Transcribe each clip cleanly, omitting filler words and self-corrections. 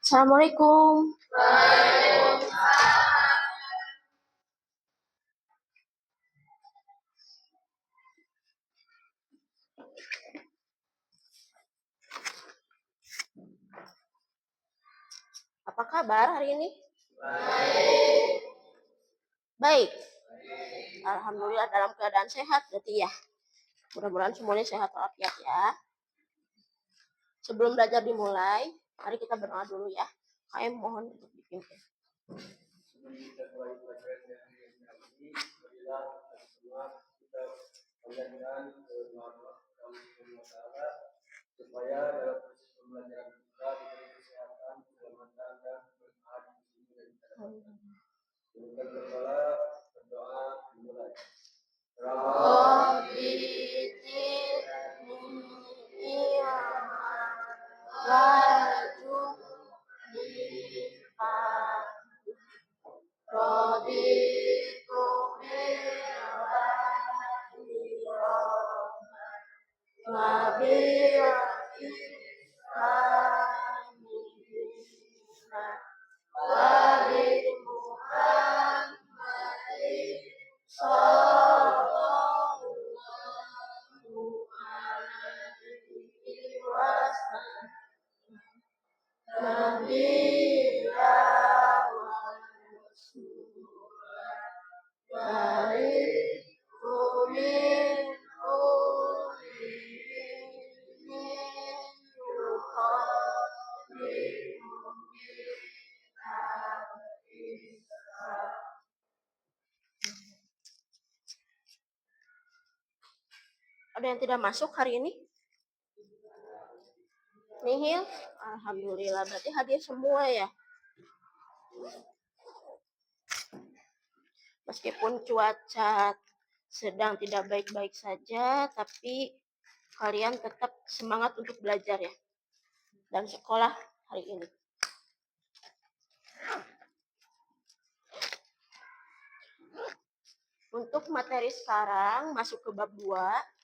Assalamualaikum. Apa kabar hari ini? Baik. Alhamdulillah dalam keadaan sehat berarti ya. Mudah-mudahan semuanya sehat walafiat ya. Sebelum belajar dimulai, mari kita berdoa dulu ya. Kami mohon untuk dipimpin. Supaya dalam proses pembelajaran kita diberi kesehatan, keselamatan dan berkah di sini dan di dalam. Dengan kepala berdoa dimulai. Rabbi Ada yang tidak masuk hari ini? Nihil? Alhamdulillah, berarti hadir semua ya. Meskipun cuaca sedang tidak baik-baik saja, tapi kalian tetap semangat untuk belajar ya. Dan sekolah hari ini. Untuk materi sekarang masuk ke bab 2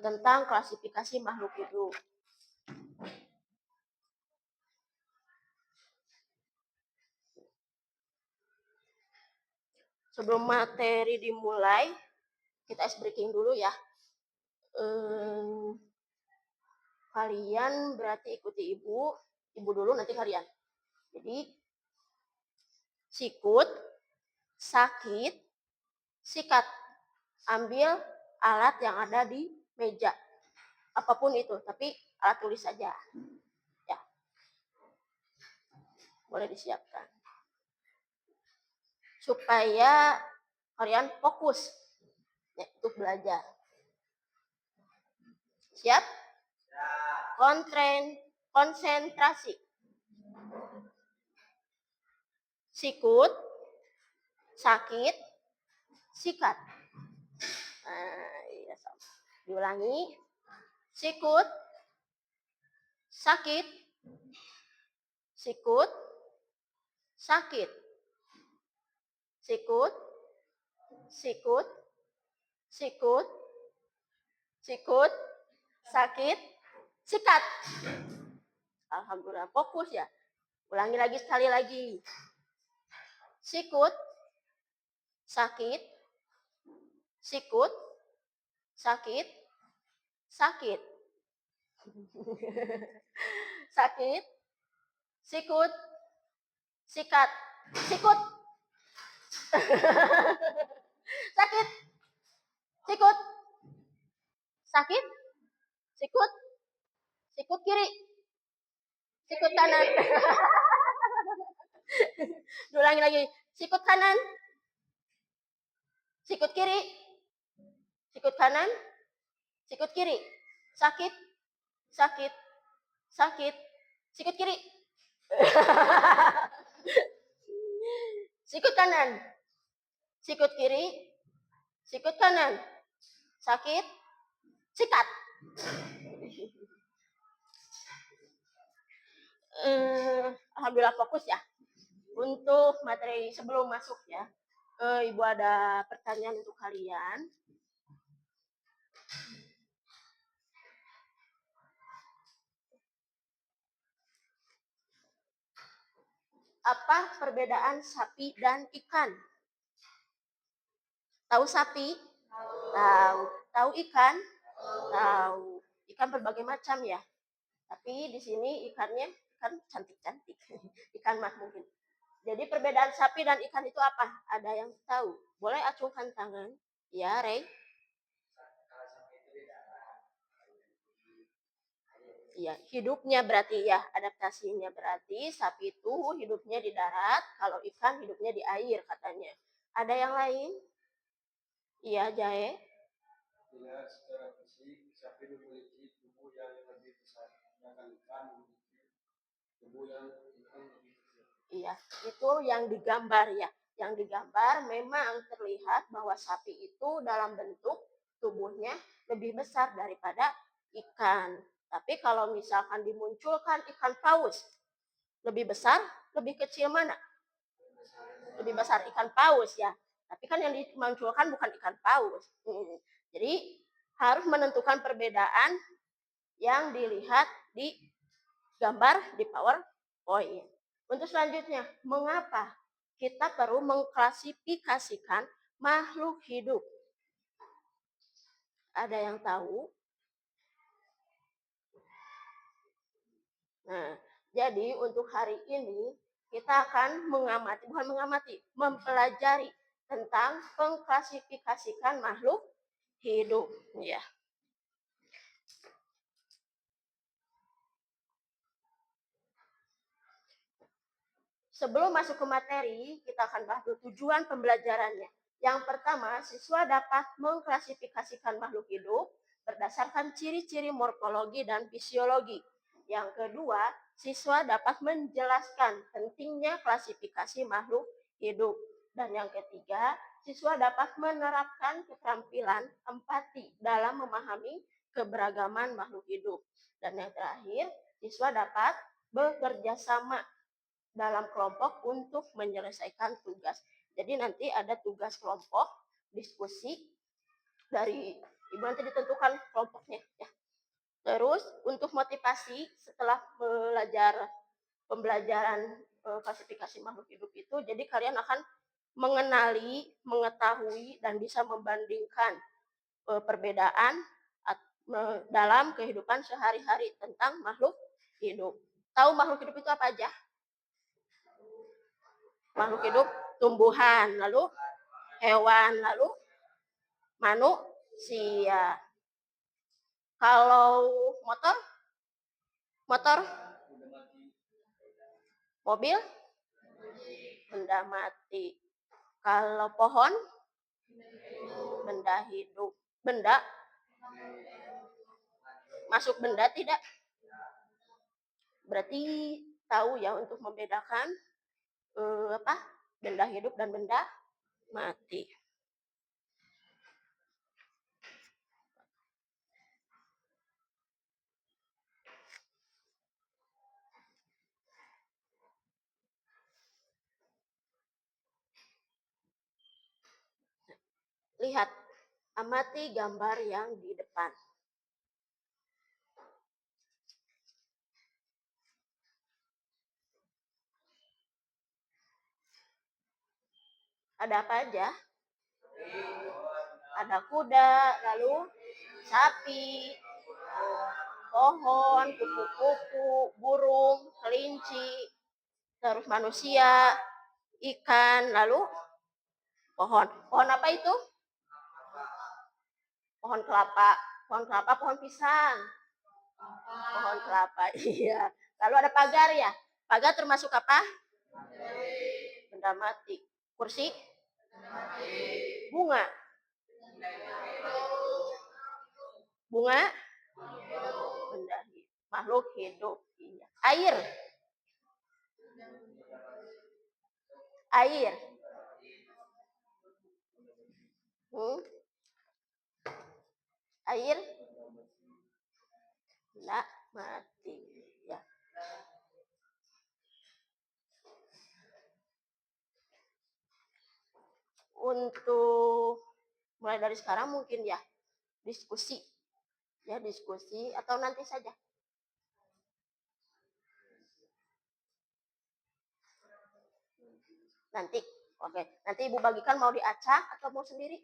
tentang klasifikasi makhluk hidup. Sebelum materi dimulai, kita ice breaking dulu ya. Kalian berarti ikuti ibu dulu nanti kalian. Jadi sikut, sakit, sikat. Ambil alat yang ada di meja. Apapun itu, tapi alat tulis saja. Ya. Boleh disiapkan. Supaya kalian fokus ya, untuk belajar. Siap? Konsentrasi. Sikut, sakit, sikat. Iya, sama. Diulangi. Sikut, sakit, sikut, sakit. Sikut, sikut, sikut, sikut, sakit, sikat. Alhamdulillah, fokus ya. Ulangi lagi sekali lagi. Sikut, sakit, sikut, sakit, sakit. Sakit, sikut, sikat, sikut. Sakit, sikut, sakit, sikut, sikut kiri, sikut kanan. Ulangi lagi, sikut kanan, sikut kiri, sikut kanan, sikut kiri, sakit, sakit, sakit, sikut kiri. Sikut kanan, sikut kiri, sikut kanan, sakit, sikat. Alhamdulillah fokus ya. Untuk materi sebelum masuk ya, Ibu ada pertanyaan untuk kalian. Apa perbedaan sapi dan ikan? Tahu sapi? Tahu. Tahu ikan? Tahu. Ikan berbagai macam ya. Tapi di sini ikannya kan cantik-cantik. Ikan mah mungkin. Jadi perbedaan sapi dan ikan itu apa? Ada yang tahu? Boleh acungkan tangan. Ya, Rey. Iya, hidupnya berarti ya, adaptasinya berarti sapi itu hidupnya di darat, kalau ikan hidupnya di air katanya. Ada yang lain? Iya, Jae. Bila secara fisik sapi memiliki tubuh yang lebih besar, sedangkan ikan memiliki tubuh yang lebih kecil. Iya, itu yang digambar ya. Yang digambar memang terlihat bahwa sapi itu dalam bentuk tubuhnya lebih besar daripada ikan. Tapi kalau misalkan dimunculkan ikan paus, lebih besar, lebih kecil mana? Lebih besar ikan paus ya. Tapi kan yang dimunculkan bukan ikan paus. Jadi harus menentukan perbedaan yang dilihat di gambar di PowerPoint. Untuk selanjutnya, mengapa kita perlu mengklasifikasikan makhluk hidup? Ada yang tahu? Nah, jadi untuk hari ini kita akan mempelajari tentang mengklasifikasikan makhluk hidup. Ya. Sebelum masuk ke materi, kita akan bahas tujuan pembelajarannya. Yang pertama, siswa dapat mengklasifikasikan makhluk hidup berdasarkan ciri-ciri morfologi dan fisiologi. Yang kedua, siswa dapat menjelaskan pentingnya klasifikasi makhluk hidup. Dan yang ketiga, siswa dapat menerapkan keterampilan empati dalam memahami keberagaman makhluk hidup. Dan yang terakhir, siswa dapat bekerja sama dalam kelompok untuk menyelesaikan tugas. Jadi nanti ada tugas kelompok, diskusi dari ibu nanti ditentukan kelompoknya ya. Terus untuk motivasi setelah belajar pembelajaran klasifikasi makhluk hidup itu, jadi kalian akan mengenali, mengetahui dan bisa membandingkan perbedaan dalam kehidupan sehari-hari tentang makhluk hidup. Tahu makhluk hidup itu apa aja? Makhluk hidup tumbuhan, lalu hewan, lalu manusia. Kalau motor? Motor? Mobil? Benda mati. Kalau pohon? Benda hidup. Benda? Masuk benda tidak? Berarti tahu ya untuk membedakan benda hidup dan benda mati. Lihat, amati gambar yang di depan. Ada apa aja? Ada kuda, lalu sapi, pohon, kupu-kupu, burung, kelinci, terus manusia, ikan, lalu pohon. Pohon apa itu? Pohon kelapa. Pohon kelapa, pohon pisang. Pohon kelapa, iya. Lalu ada pagar ya. Pagar termasuk apa? Benda mati. Kursi? Bunga. Bunga? Benda hidup. Makhluk hidup. Iya. Air. Air. Air? Benda mati. Ya. Untuk mulai dari sekarang mungkin ya diskusi atau nanti saja. Nanti. Oke. Nanti Ibu bagikan mau diacak atau mau sendiri?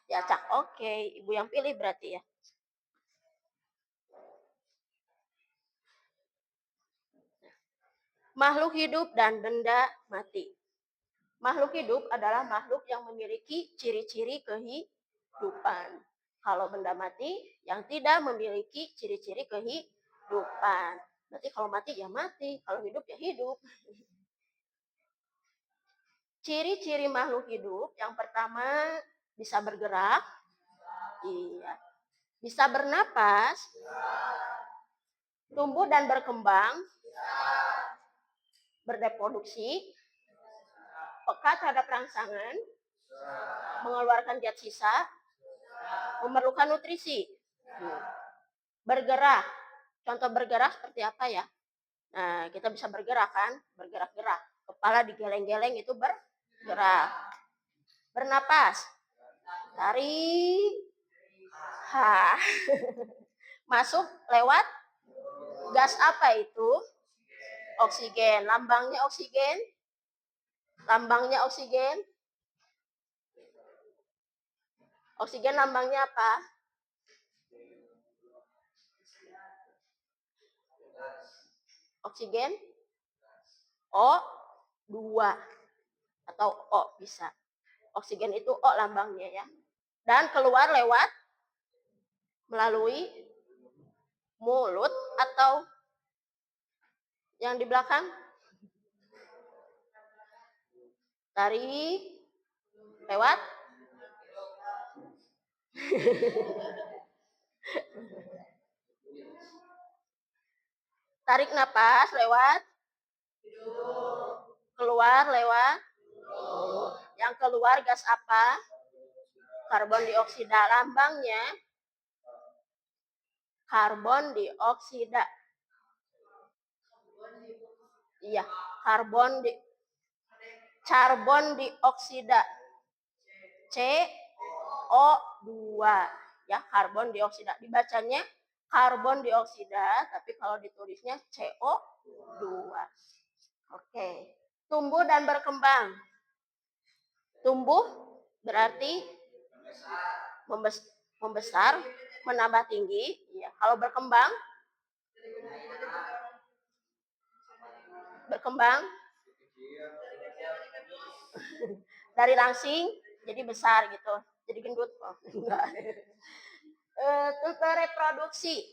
Diacak. Oke. Ibu yang pilih berarti ya. Makhluk hidup dan benda mati. Makhluk hidup adalah makhluk yang memiliki ciri-ciri kehidupan. Kalau benda mati yang tidak memiliki ciri-ciri kehidupan. Berarti kalau mati ya mati, kalau hidup ya hidup. Ciri-ciri makhluk hidup yang pertama bisa bergerak, iya. Bisa bernapas, tumbuh dan berkembang, berreproduksi, peka terhadap rangsangan, mengeluarkan zat sisa, memerlukan nutrisi. Bergerak. Contoh bergerak seperti apa ya? Nah, kita bisa bergerak kan? Bergerak-gerak. Kepala digeleng-geleng itu bergerak. Bernapas. Tarik. Ha. Masuk lewat gas apa itu? Oksigen. Lambangnya oksigen. Lambangnya oksigen. Oksigen lambangnya apa? Oksigen O2 atau O bisa. Oksigen itu O lambangnya ya. Dan keluar lewat melalui mulut atau yang di belakang. Tarik lewat tarik napas lewat keluar lewat yang keluar gas apa? Karbon dioksida. Lambangnya karbon dioksida. Iya, karbon dioksida. CO2 ya, karbon dioksida. Dibacanya karbon dioksida, tapi kalau ditulisnya CO2. Oke. Tumbuh dan berkembang. Tumbuh berarti membesar, menambah tinggi. Ya. Kalau berkembang dari langsing jadi besar gitu, jadi gendut. Oh, enggak. Bereproduksi.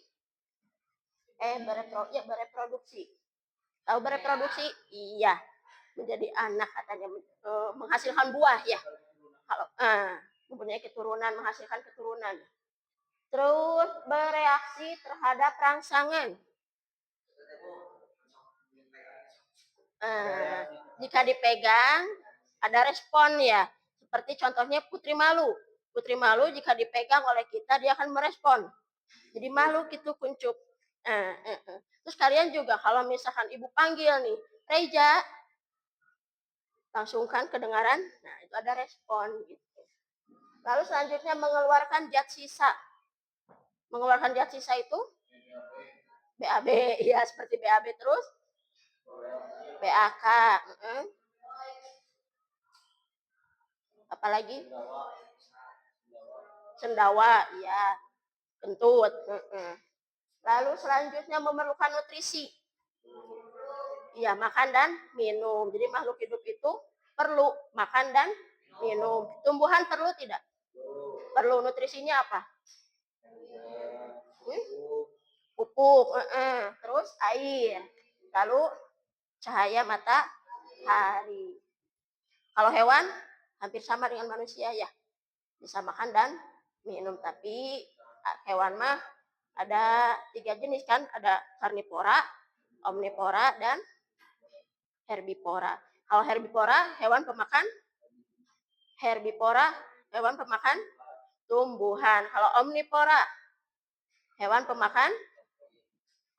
Bereproduksi. Tahu bereproduksi? Iya. Menjadi anak katanya, menghasilkan buah ya. Kalau mempunyai keturunan, menghasilkan keturunan. Terus bereaksi terhadap rangsangan. Jika dipegang ada respon ya. Seperti contohnya putri malu. Putri malu jika dipegang oleh kita dia akan merespon. Jadi malu gitu kuncup. Terus kalian juga kalau misalkan ibu panggil nih, Reja, langsung kan kedengaran, nah itu ada respon gitu. Lalu selanjutnya mengeluarkan zat sisa. Mengeluarkan zat sisa itu BAB, ya seperti BAB terus BAK. Apalagi sendawa, ya kentut. Lalu selanjutnya memerlukan nutrisi. Ya, makan dan minum. Jadi makhluk hidup itu perlu makan dan minum. Tumbuhan perlu tidak? Perlu. Nutrisinya apa? Pupuk. Terus air. Lalu cahaya matahari. Kalau hewan hampir sama dengan manusia ya. Bisa makan dan minum. Tapi hewan mah ada 3 jenis kan. Ada karnivora, omnivora, dan herbivora. Kalau herbivora, hewan pemakan tumbuhan. Kalau omnivora, hewan pemakan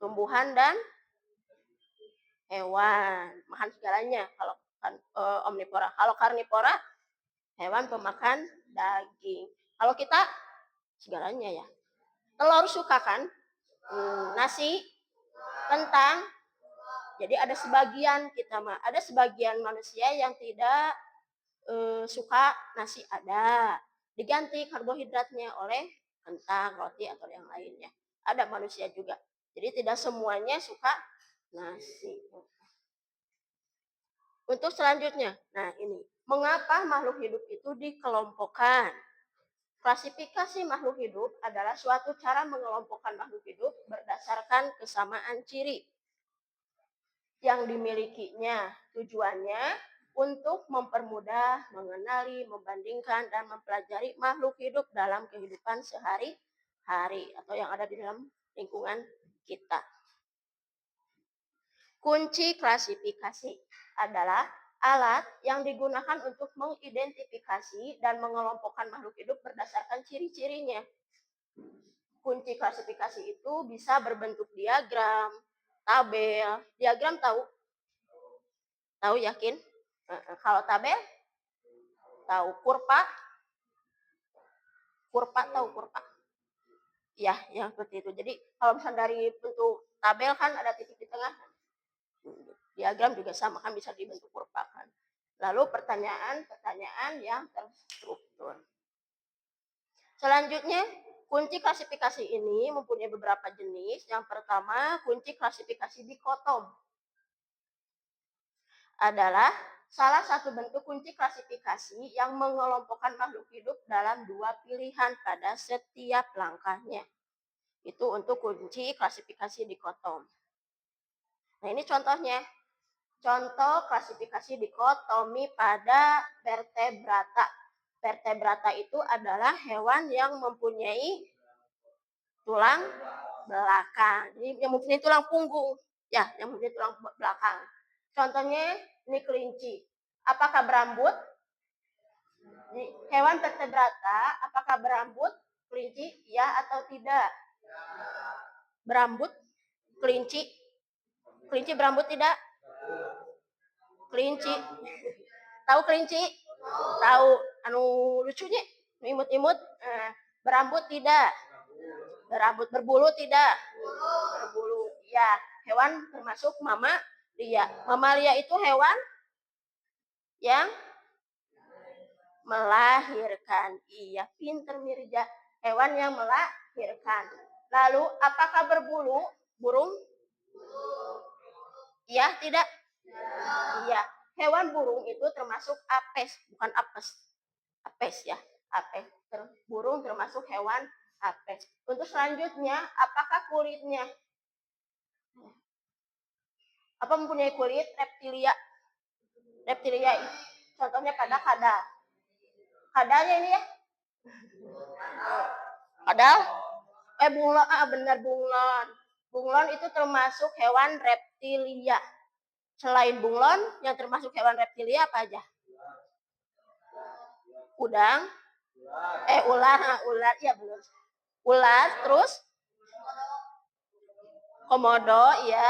tumbuhan dan hewan. Makan segalanya kalau omnivora. Kalau karnivora, hewan pemakan daging. Kalau kita segalanya ya. Telur suka kan? Nasi, kentang, Jadi ada sebagian manusia yang tidak suka nasi, ada. Diganti karbohidratnya oleh kentang, roti atau yang lainnya. Ada manusia juga. Jadi tidak semuanya suka nasi. Untuk selanjutnya, nah ini, mengapa makhluk hidup itu dikelompokkan? Klasifikasi makhluk hidup adalah suatu cara mengelompokkan makhluk hidup berdasarkan kesamaan ciri yang dimilikinya. Tujuannya untuk mempermudah, mengenali, membandingkan, dan mempelajari makhluk hidup dalam kehidupan sehari-hari atau yang ada di dalam lingkungan kita. Kunci klasifikasi adalah alat yang digunakan untuk mengidentifikasi dan mengelompokkan makhluk hidup berdasarkan ciri-cirinya. Kunci klasifikasi itu bisa berbentuk diagram, tabel. Diagram tahu? Tahu yakin? Kalau tabel? Tahu. Kurva? Kurva tahu kurva? Ya, yang seperti itu. Jadi kalau misalnya dari bentuk tabel kan ada titik di tengah. Diagram juga sama kan bisa dibentuk kurva kan. Lalu pertanyaan yang terstruktur. Selanjutnya, kunci klasifikasi ini mempunyai beberapa jenis. Yang pertama, kunci klasifikasi dikotom. Adalah salah satu bentuk kunci klasifikasi yang mengelompokkan makhluk hidup dalam dua pilihan pada setiap langkahnya. Itu untuk kunci klasifikasi dikotom. Nah, ini contohnya. Contoh klasifikasi dikotomi pada vertebrata. Vertebrata itu adalah hewan yang mempunyai tulang belakang. Jadi yang mempunyai tulang punggung. Ya, yang mempunyai tulang belakang. Contohnya ini kelinci. Apakah berambut? Hewan vertebrata, apakah berambut kelinci? Ya atau tidak? Berambut kelinci? Kelinci berambut tidak? Kelinci. Tahu kelinci? Tahu. Anu lucunya, imut-imut. Berambut tidak? Berambut. Berbulu tidak? Berbulu. Ya, hewan termasuk mamalia. Mamalia itu hewan yang melahirkan. Iya, pinter Mirja. Hewan yang melahirkan. Lalu, apakah berbulu? Burung? Iya, tidak? Iya. Hewan burung itu termasuk apes, bukan apes. Apes ya, apes. Burung termasuk hewan apes. Untuk selanjutnya, apakah kulitnya? Apa mempunyai kulit? Reptilia. Reptilia contohnya pada kadal. Kadalnya ini ya? Kadal? Bunglon. Benar bunglon. Bunglon itu termasuk hewan reptilia. Selain bunglon, yang termasuk hewan reptilia apa aja? Udang? Ular. Ya belum. Ular, terus? Komodo, ya.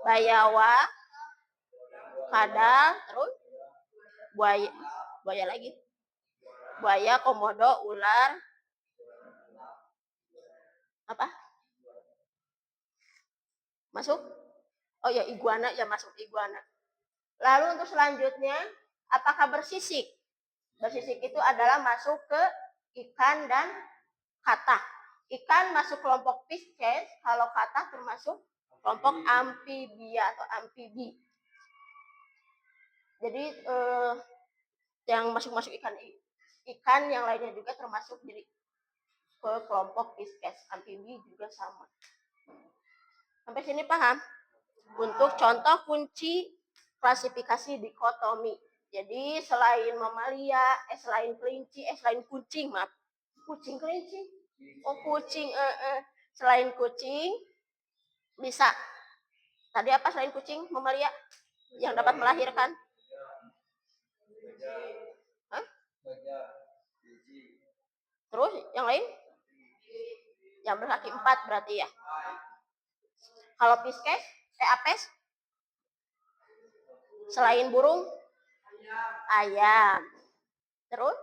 Bayawa. Kadal, terus? Buaya lagi. Buaya, komodo, ular. Apa? Masuk? Oh ya, iguana, ya masuk iguana. Lalu untuk selanjutnya, apakah bersisik? Bersisik itu adalah masuk ke ikan dan kata. Ikan masuk kelompok Pisces, kalau kata termasuk kelompok amfibia atau amfibi. Jadi yang masuk ikan yang lainnya juga termasuk jadi ke kelompok Pisces. Amfibi juga sama. Sampai sini paham? Untuk contoh kunci klasifikasi dikotomi. Jadi selain mamalia, selain kelinci, selain kucing, maaf. Kucing kelinci. Oh, kucing. Selain kucing bisa. Tadi apa selain kucing, mamalia yang dapat melahirkan? Hah? Terus yang lain? Yang berkaki 4 berarti ya. Kalau Pisces, apes? Selain burung? Ayam. Terus?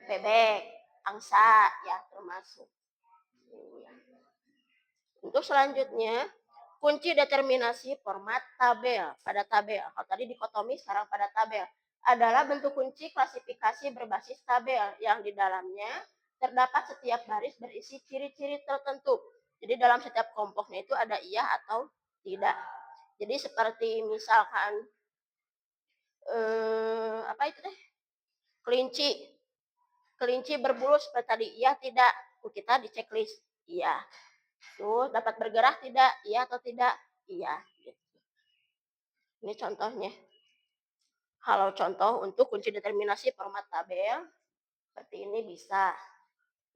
Bebek, angsa, ya termasuk. Untuk selanjutnya, kunci determinasi format tabel. Pada tabel, kalau tadi dikotomi, sekarang pada tabel. Adalah bentuk kunci klasifikasi berbasis tabel yang di dalamnya terdapat setiap baris berisi ciri-ciri tertentu. Jadi dalam setiap kelompoknya itu ada iya atau tidak. Jadi seperti misalkan apa itu deh? Kelinci. Kelinci berbulu seperti tadi, iya tidak? Kita di checklist, iya. Tuh, dapat bergerak tidak? Iya atau tidak? Iya. Gitu. Ini contohnya. Kalau contoh untuk kunci determinasi format tabel, seperti ini bisa.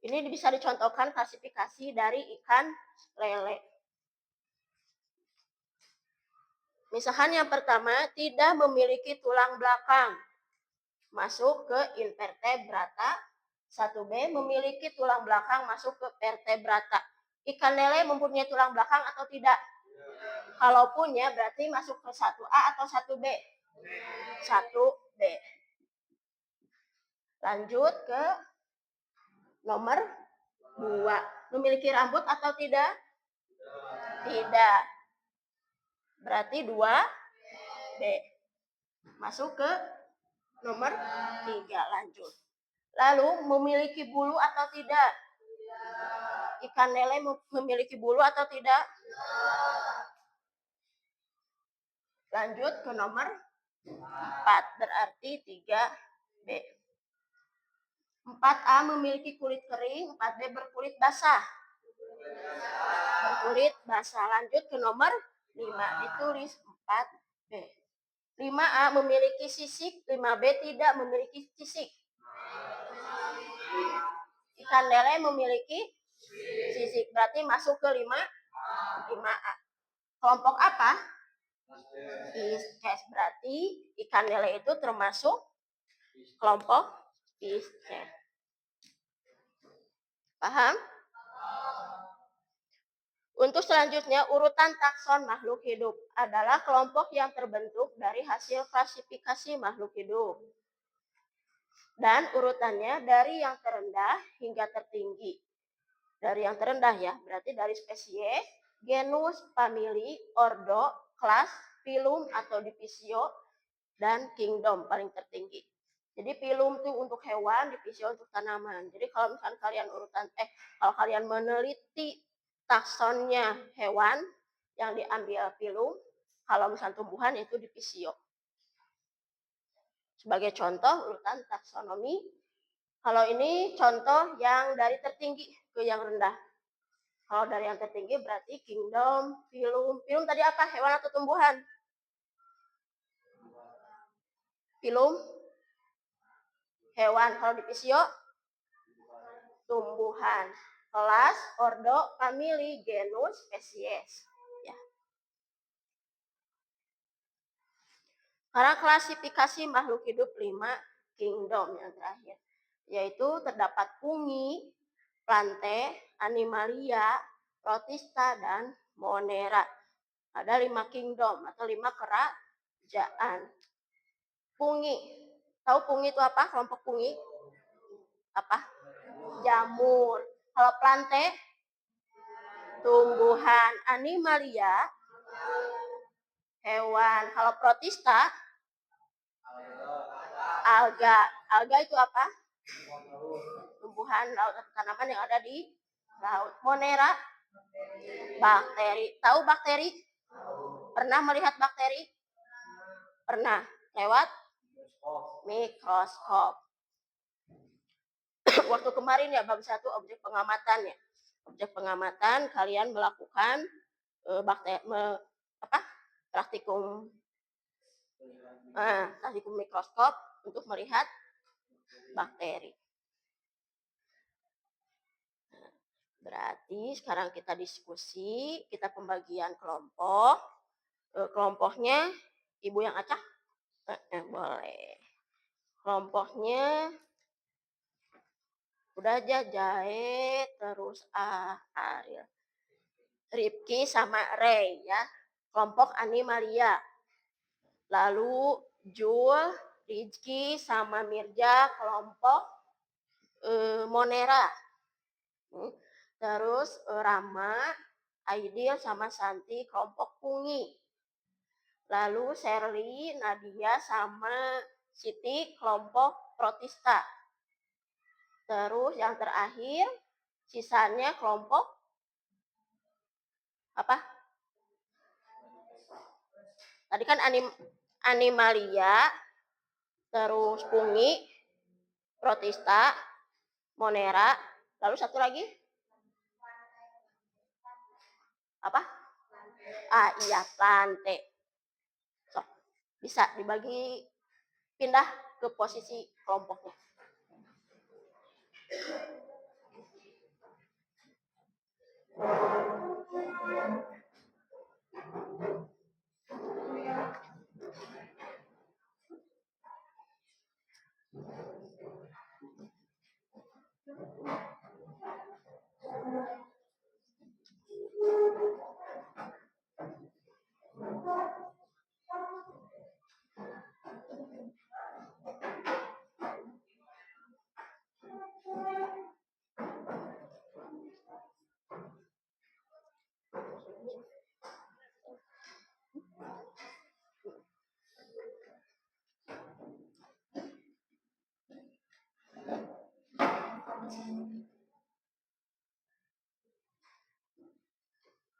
Ini bisa dicontohkan klasifikasi dari ikan lele. Misalkan yang pertama, tidak memiliki tulang belakang. Masuk ke invertebrata. 1B memiliki tulang belakang masuk ke vertebrata. Ikan lele mempunyai tulang belakang atau tidak? Kalau punya berarti masuk ke 1A atau 1B? 1B. Lanjut ke nomor 2. Memiliki rambut atau tidak? Tidak. Berarti 2B. Masuk ke nomor 3. Lanjut. Lalu memiliki bulu atau tidak? Ikan lele memiliki bulu atau tidak? Lanjut ke nomor 4. Berarti 3B. 4A memiliki kulit kering, 4B berkulit basah. Berkulit basah. Lanjut ke nomor 5. Ditulis 4B. 5A memiliki sisik, 5B tidak memiliki sisik. Ikan lele memiliki sisik. Berarti masuk ke 5A. Kelompok apa? Pisces. Berarti ikan lele itu termasuk kelompok Pisces. Paham? Untuk selanjutnya, urutan takson makhluk hidup adalah kelompok yang terbentuk dari hasil klasifikasi makhluk hidup. Dan urutannya dari yang terendah hingga tertinggi. Dari yang terendah ya, berarti dari spesies, genus, famili, ordo, kelas, filum atau divisio, dan kingdom paling tertinggi. Jadi filum itu untuk hewan, divisio untuk tanaman. Jadi kalau misalkan kalau kalian meneliti taksonnya hewan yang diambil filum, kalau misalkan tumbuhan itu divisio. Sebagai contoh urutan taksonomi, kalau ini contoh yang dari tertinggi ke yang rendah. Kalau dari yang tertinggi berarti kingdom, filum. Filum tadi apa? Hewan atau tumbuhan? Filum hewan. Kalau divisio tumbuhan. Kelas, ordo, famili, genus, spesies. Ya. Karena klasifikasi makhluk hidup 5 kingdom yang terakhir. Yaitu terdapat fungi, plante, animalia, protista, dan monera. Ada 5 kingdom atau 5 kerajaan. Fungi. Tahu fungi itu apa? Kelompok fungi? Apa? Jamur. Kalau plante, tumbuhan. Animalia, hewan. Kalau protista, alga. Alga itu apa? Tumbuhan laut atau tanaman yang ada di laut. Monera, bakteri. Tahu bakteri? Pernah melihat bakteri? Pernah. Lewat mikroskop. Waktu kemarin ya bab 1 objek pengamatan ya. Objek pengamatan kalian melakukan praktikum mikroskop untuk melihat bakteri. Berarti sekarang kita diskusi, kita pembagian kelompok. Kelompoknya Ibu yang acak? Boleh. Kelompoknya udah aja Jahe, terus Ariel, Ripki sama Ray ya. Kelompok animalia. Lalu Jul, Rizky sama Mirja kelompok Monera. Terus Rama, Aidil sama Santi kelompok Pungi. Lalu Sherly, Nadia sama Siti kelompok Protista. Terus yang terakhir sisanya kelompok apa? Tadi kan Animalia, terus Pungi, Protista, Monera, lalu satu lagi apa? Iya, Plante. So, bisa dibagi pindah ke posisi kelompoknya.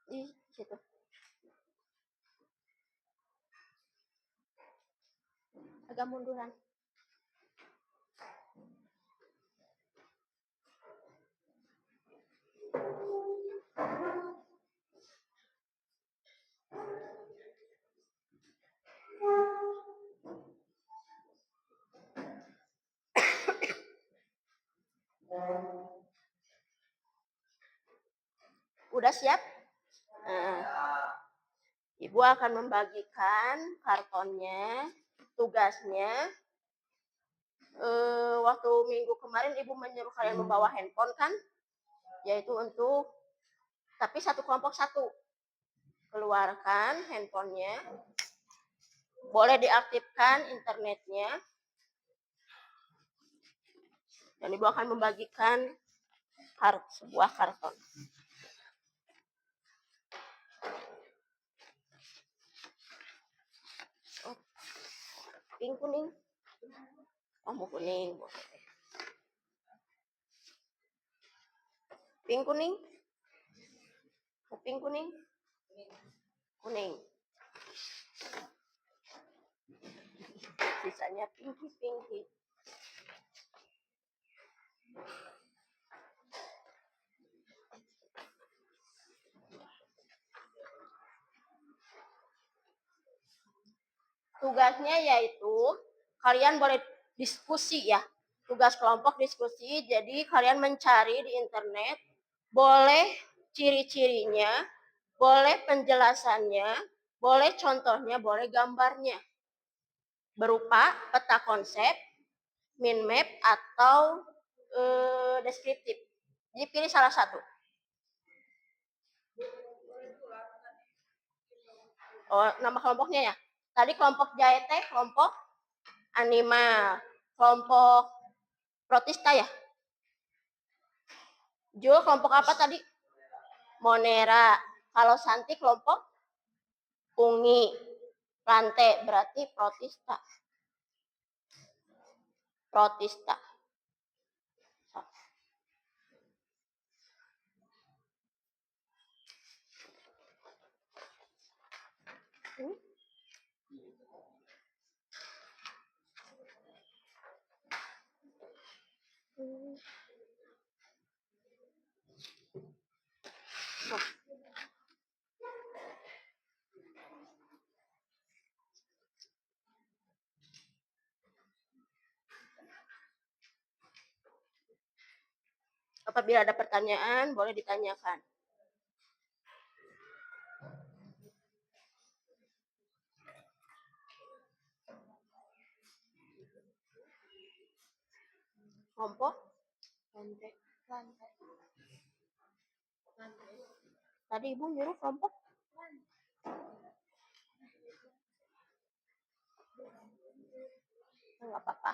Di situ. Agak munduran. Udah siap? Ibu akan membagikan kartonnya, tugasnya. Waktu minggu kemarin Ibu menyuruh kalian membawa handphone kan? Yaitu untuk, tapi satu kelompok satu. Keluarkan handphonenya. Boleh diaktifkan internetnya. Dan Ibu akan membagikan sebuah karton. Pink kuning. Oh, mau kuning. Pink kuning. Pink kuning. Kuning. Sisanya pinky. Tugasnya yaitu kalian boleh diskusi ya. Tugas kelompok diskusi, jadi kalian mencari di internet, boleh ciri-cirinya, boleh penjelasannya, boleh contohnya, boleh gambarnya. Berupa peta konsep, mind map, atau deskriptif. Jadi pilih salah satu. Oh, nama kelompoknya ya. Tadi kelompok Jaete, kelompok Anima, kelompok Protista ya. Jul kelompok apa tadi? Monera. Kalau Santi kelompok Pungi. Plante berarti Protista. Apabila ada pertanyaan, boleh ditanyakan. Kelompok Plante. Tadi Ibu nyuruh kelompok? Enggak apa-apa.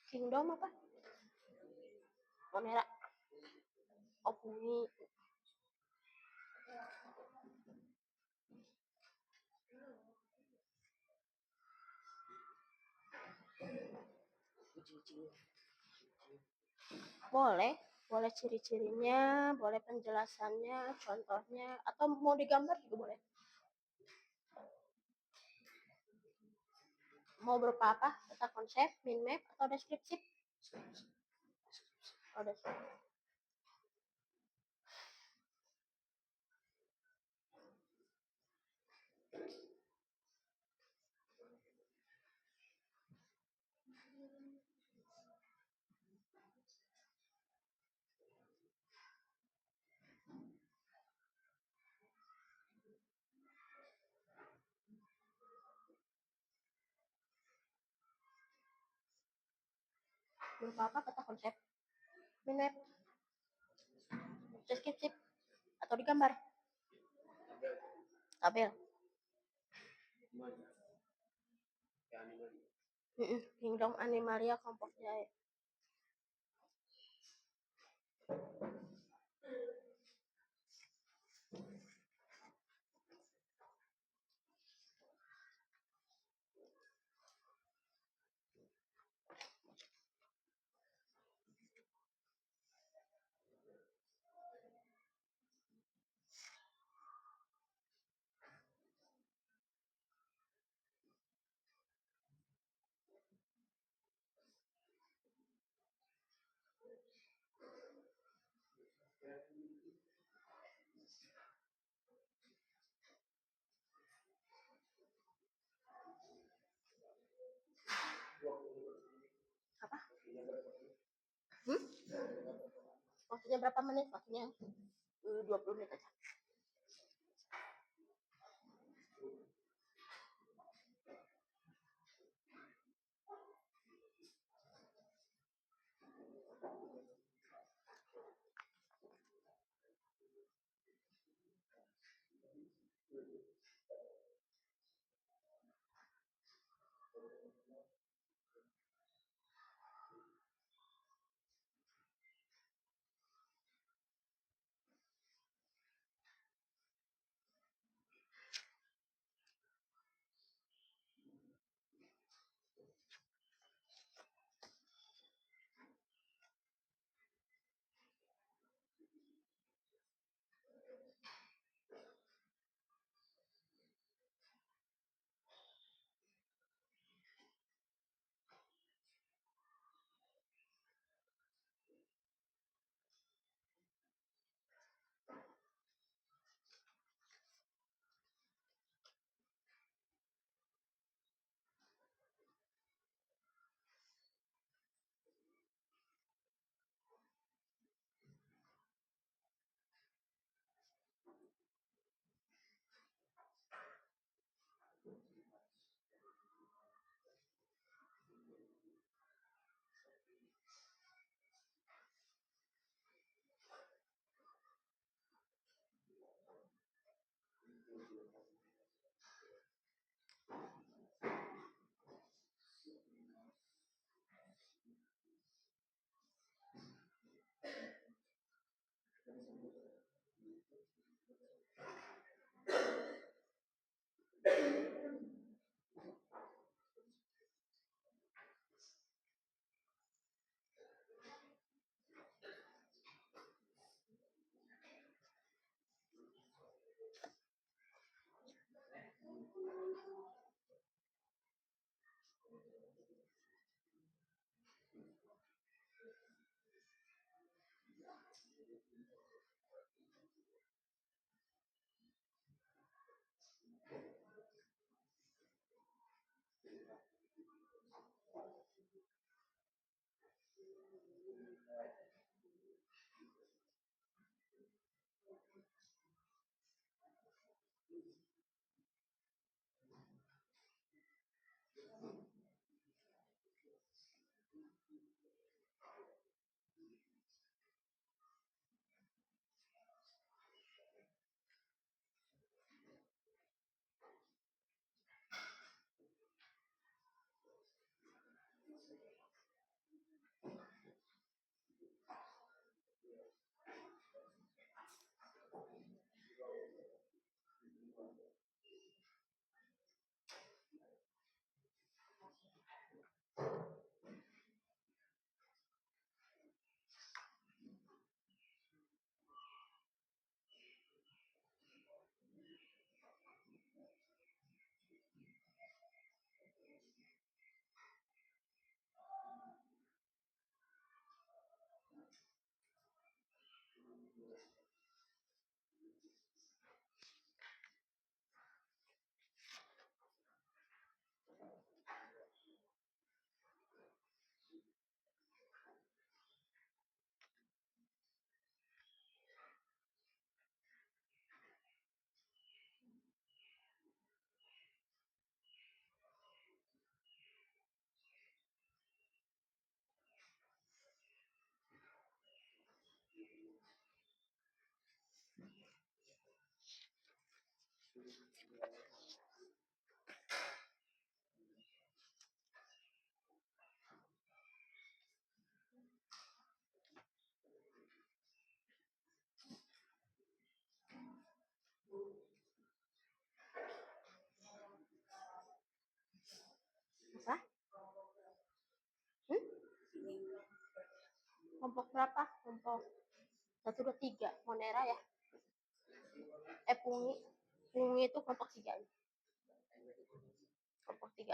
Kingdom apa? Monera. Opuni. Boleh ciri-cirinya, boleh penjelasannya, contohnya, atau mau digambar juga boleh. Mau berupa apa? Peta konsep, min map, atau deskripsi? Oh, deskripsi. Berupa apa? Peta konsep, min map, deskripsi, atau digambar? Tabel. Kingdom Animalia kelompok Jaya. Apa? Waktunya berapa menit? Waktunya 20 menit aja. Apa? Kelompok berapa? Kelompok 1, 2, 3. Monera ya? Pungi. Pungi itu kelompok 3. Kelompok 3.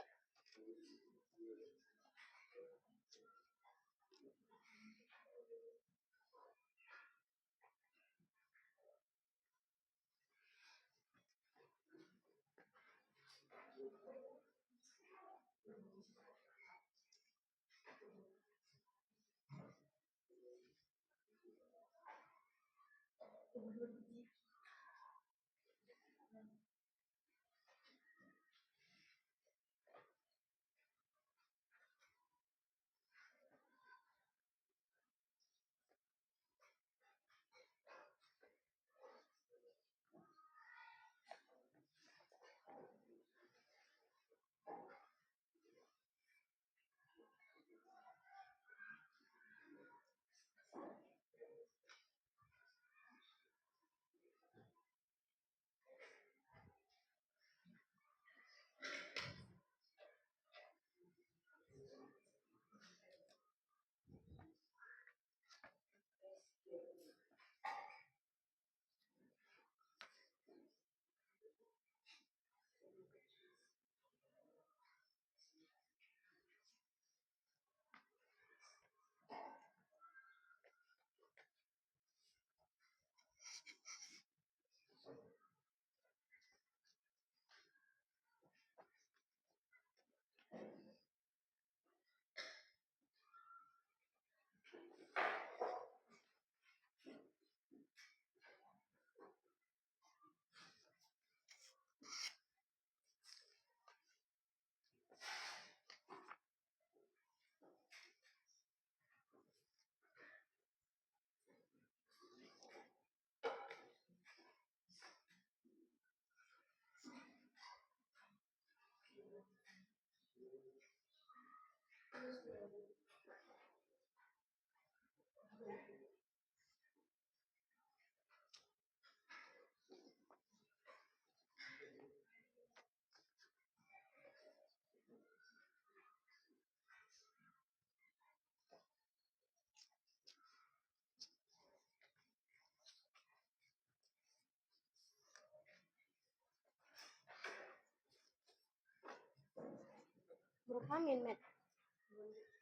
Berupa min-met.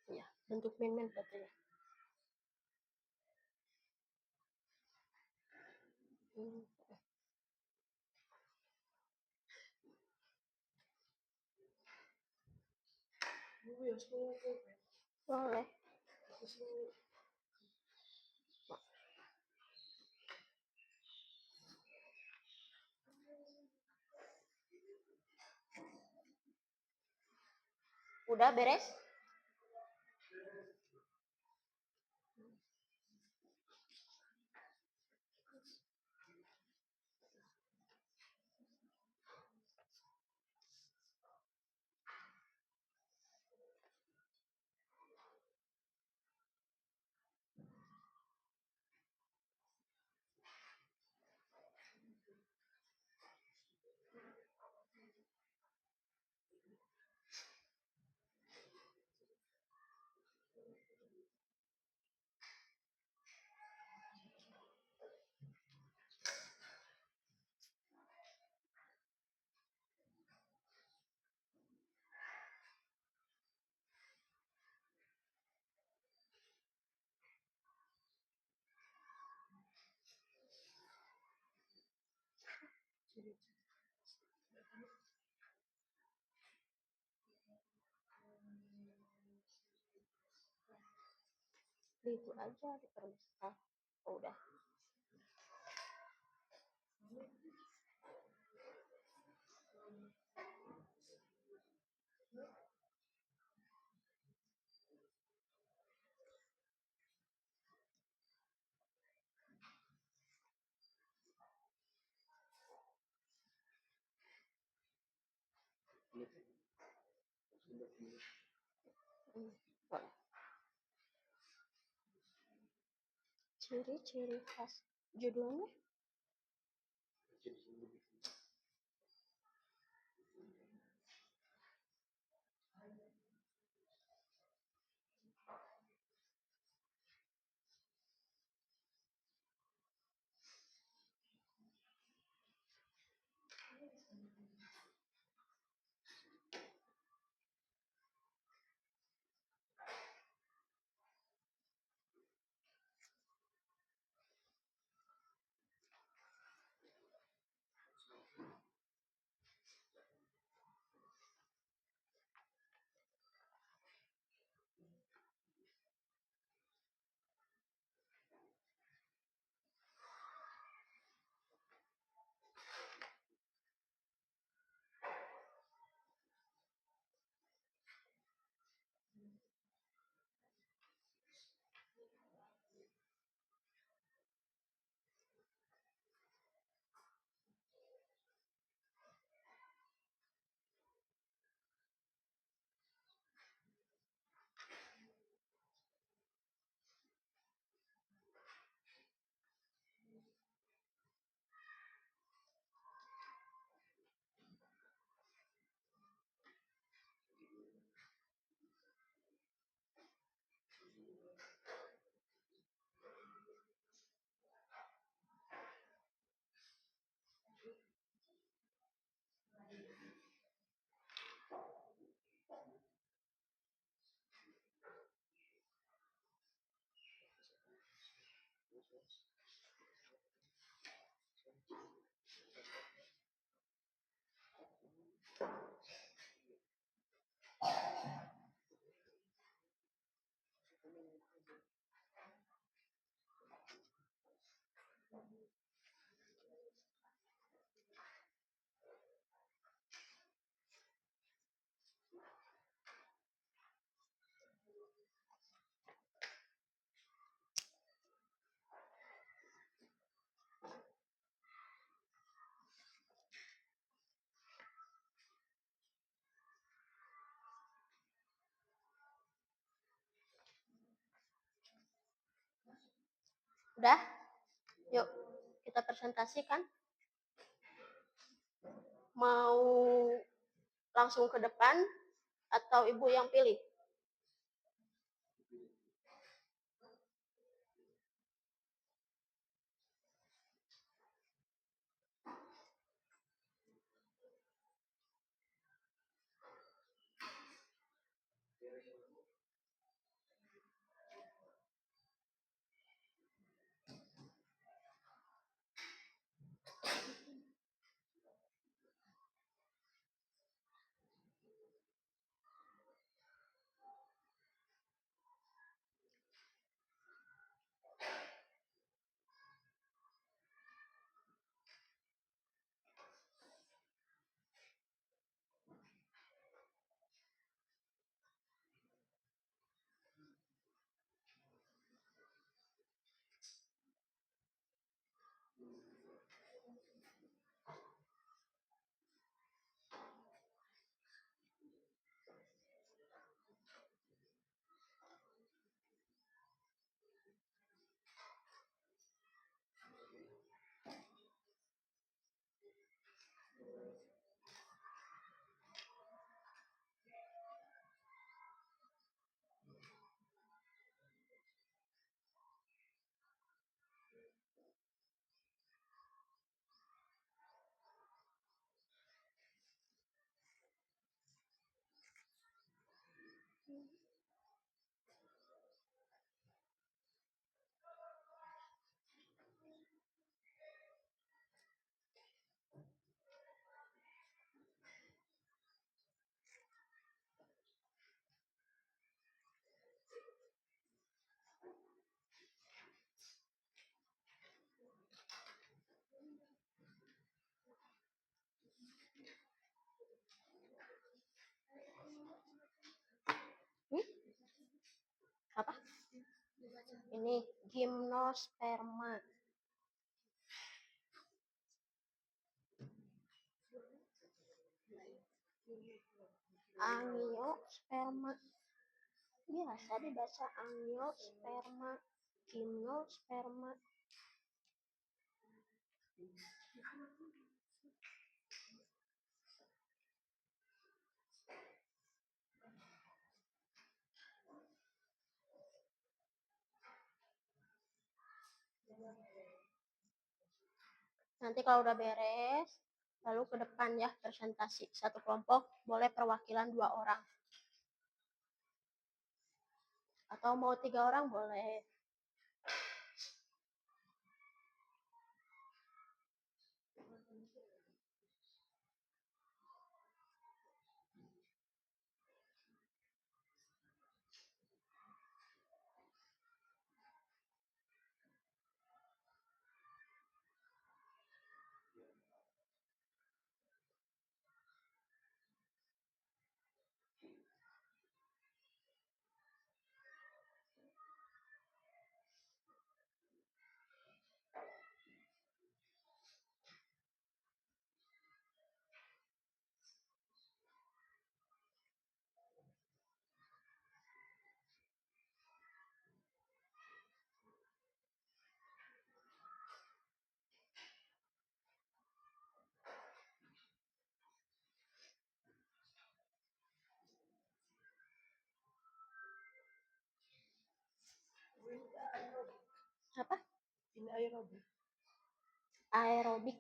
Ya, bentuk min-met berarti. Boleh. Udah beres? Itu aja diperlukan. Oh, udah. Boleh. Ciri-ciri khas judulnya. Udah? Yuk, kita presentasikan. Mau langsung ke depan atau ibu yang pilih? Apa? Ini gimnosperma. Angiosperma. Biasa dibaca angiosperma, gimnosperma. Nanti kalau udah beres, lalu ke depan ya presentasi. Satu kelompok boleh perwakilan 2 orang. Atau mau 3 orang boleh. Apa? Ini aerobik. Aerobik.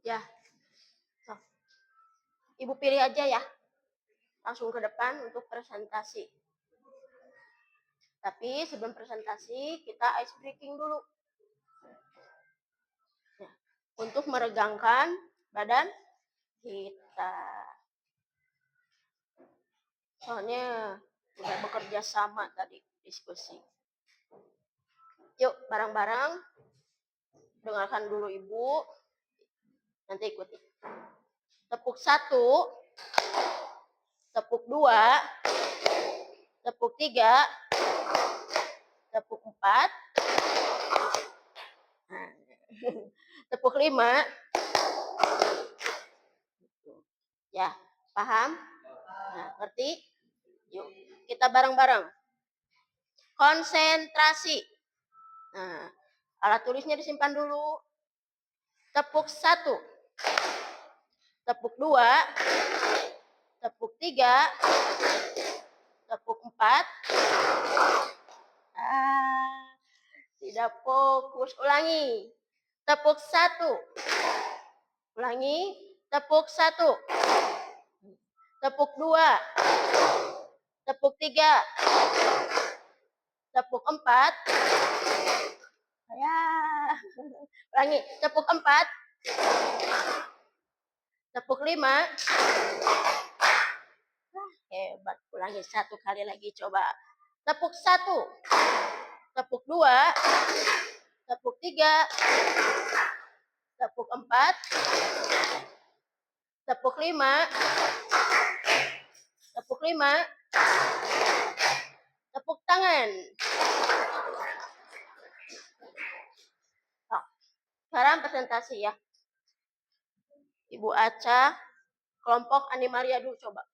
Ya. Nah, Ibu pilih aja ya. Langsung ke depan untuk presentasi. Tapi sebelum presentasi, kita ice breaking dulu. Nah, untuk meregangkan badan kita. Soalnya udah bekerja sama tadi diskusi. Yuk bareng-bareng dengarkan dulu Ibu. Nanti ikuti. Tepuk 1, tepuk 2, tepuk 3, tepuk 4, tepuk 5. Ya, paham? Nah, ngerti? Yuk, kita bareng-bareng. Konsentrasi. Nah, alat tulisnya disimpan dulu. Tepuk 1, tepuk 2, tepuk 3, tepuk 4. Tidak fokus. Ulangi. Tepuk 1. Ulangi. Tepuk 1. Tepuk 2. Tepuk 3. Tepuk 4. Ya. Ulangi. Tepuk 4. Tepuk 5. Hebat. Ulangi 1 kali lagi coba. Tepuk 1. Tepuk 2. Tepuk 3. Tepuk 4. Tepuk 5. Tepuk 5. Tepuk tangan. Oh, sekarang presentasi ya. Ibu Aca, kelompok Animalia dulu coba.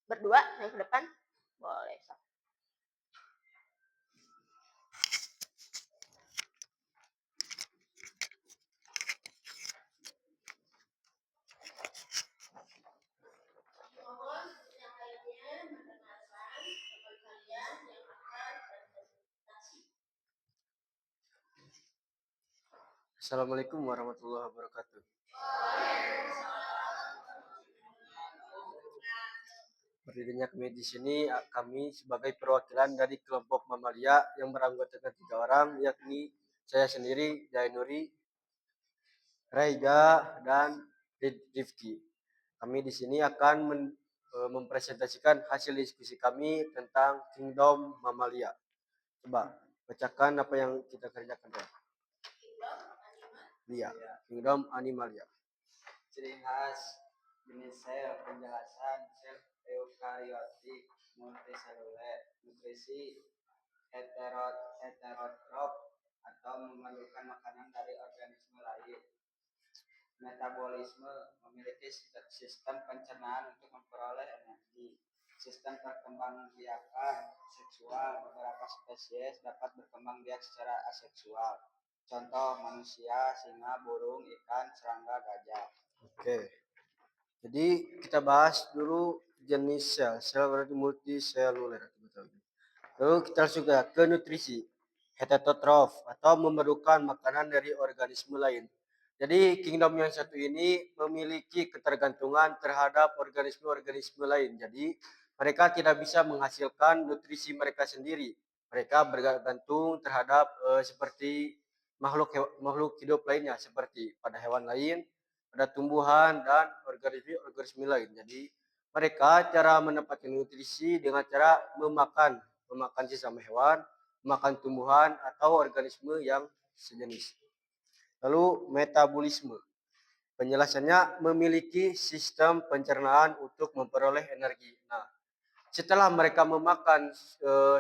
Berdua, yang ke depan. Boleh. Mohon yang lainnya mendengarkan teman kalian yang akan presentasi. Assalamualaikum warahmatullahi wabarakatuh. Berdirinya kami di sini, kami sebagai perwakilan dari kelompok Mamalia yang beranggotakan 3 orang, yakni saya sendiri, Jainuri, Raiga, dan Rifki. Kami di sini akan mempresentasikan hasil diskusi kami tentang Kingdom Mamalia. Coba bacakan apa yang kita kerjakan. Iya, Kingdom Animalia. Ciri khas jenis sel, penjelasan sel eukariotik, multiseluler, nutrisi, heterotrof atau memerlukan makanan dari organisme lain. Metabolisme, memiliki sistem pencernaan untuk memperoleh energi. Sistem perkembangbiakan seksual, beberapa spesies dapat berkembang biak secara aseksual. Contoh manusia, singa, burung, ikan, serangga, gajah. Oke. Jadi kita bahas dulu jenis sel. Sel berarti multiseluler. Lalu kita langsung ke nutrisi. Heterotrof atau memerlukan makanan dari organisme lain. Jadi kingdom yang satu ini memiliki ketergantungan terhadap organisme-organisme lain. Jadi mereka tidak bisa menghasilkan nutrisi mereka sendiri. Mereka bergantung terhadap seperti makhluk hidup lainnya, seperti pada hewan lain, pada tumbuhan dan organisme lain. Jadi mereka cara mendapatkan nutrisi dengan cara memakan sesama hewan, memakan tumbuhan atau organisme yang sejenis. Lalu metabolisme. Penjelasannya memiliki sistem pencernaan untuk memperoleh energi. Nah, setelah mereka memakan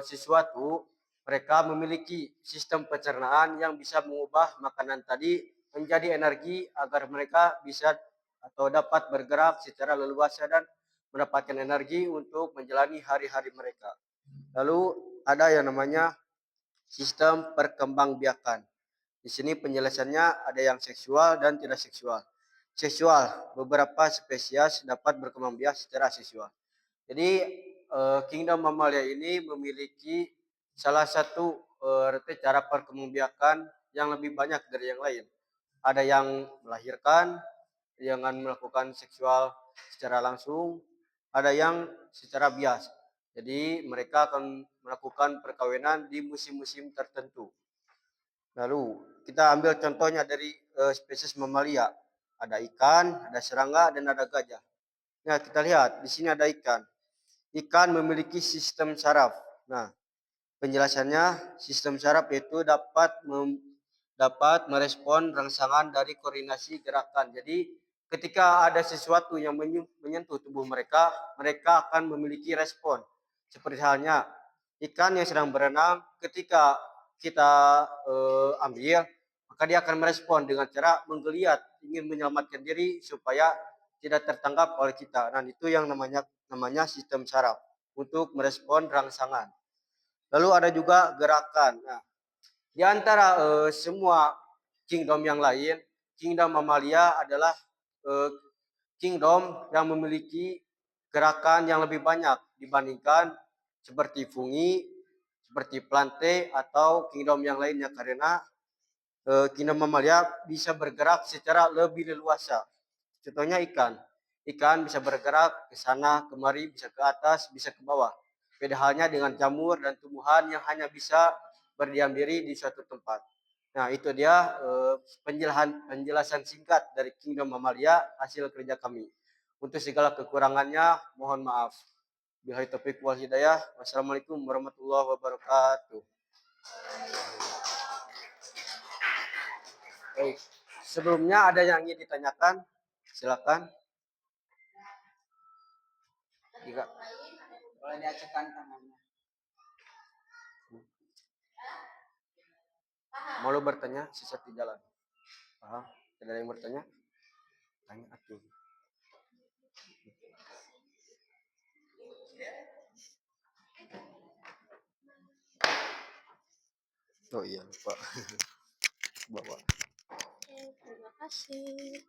sesuatu, mereka memiliki sistem pencernaan yang bisa mengubah makanan tadi menjadi energi agar mereka bisa atau dapat bergerak secara leluasa dan mendapatkan energi untuk menjalani hari-hari mereka. Lalu ada yang namanya sistem perkembangbiakan. Di sini penjelasannya ada yang seksual dan tidak seksual. Seksual, beberapa spesies dapat berkembang biak secara seksual. Jadi Kingdom Mamalia ini memiliki salah satu cara perkembangbiakan yang lebih banyak dari yang lain. Ada yang melahirkan dengan melakukan seksual secara langsung, ada yang secara bias. Jadi mereka akan melakukan perkawinan di musim-musim tertentu. Lalu kita ambil contohnya dari spesies mamalia. Ada ikan, ada serangga, dan ada gajah. Nah, kita lihat di sini ada ikan. Ikan memiliki sistem saraf. Nah, Penjelasannya, sistem saraf itu dapat merespon rangsangan dari koordinasi gerakan. Jadi ketika ada sesuatu yang menyentuh tubuh mereka, mereka akan memiliki respon. Seperti halnya ikan yang sedang berenang, ketika kita ambil, maka dia akan merespon dengan cara menggeliat, ingin menyelamatkan diri supaya tidak tertangkap oleh kita. Nah, itu yang namanya sistem saraf untuk merespon rangsangan. Lalu ada juga gerakan. Nah, di antara semua kingdom yang lain, kingdom mamalia adalah kingdom yang memiliki gerakan yang lebih banyak dibandingkan seperti fungi, seperti plante atau kingdom yang lainnya, karena kingdom mamalia bisa bergerak secara lebih leluasa. Contohnya ikan. Ikan bisa bergerak ke sana, kemari, bisa ke atas, bisa ke bawah. Beda halnya dengan jamur dan tumbuhan yang hanya bisa berdiam diri di suatu tempat. Nah, itu dia penjelasan singkat dari Kingdom Mamalia hasil kerja kami. Untuk segala kekurangannya, mohon maaf. Billahi taufiq wal hidayah. Wassalamualaikum warahmatullahi wabarakatuh. Baik. Sebelumnya ada yang ingin ditanyakan? Silakan. Jika Boleh diajukan tangannya. mau lo bertanya, sisa di jalan. Paham? Tidak ada yang bertanya? Tanya aku. Oh iya, lupa. Bawa. Terima kasih.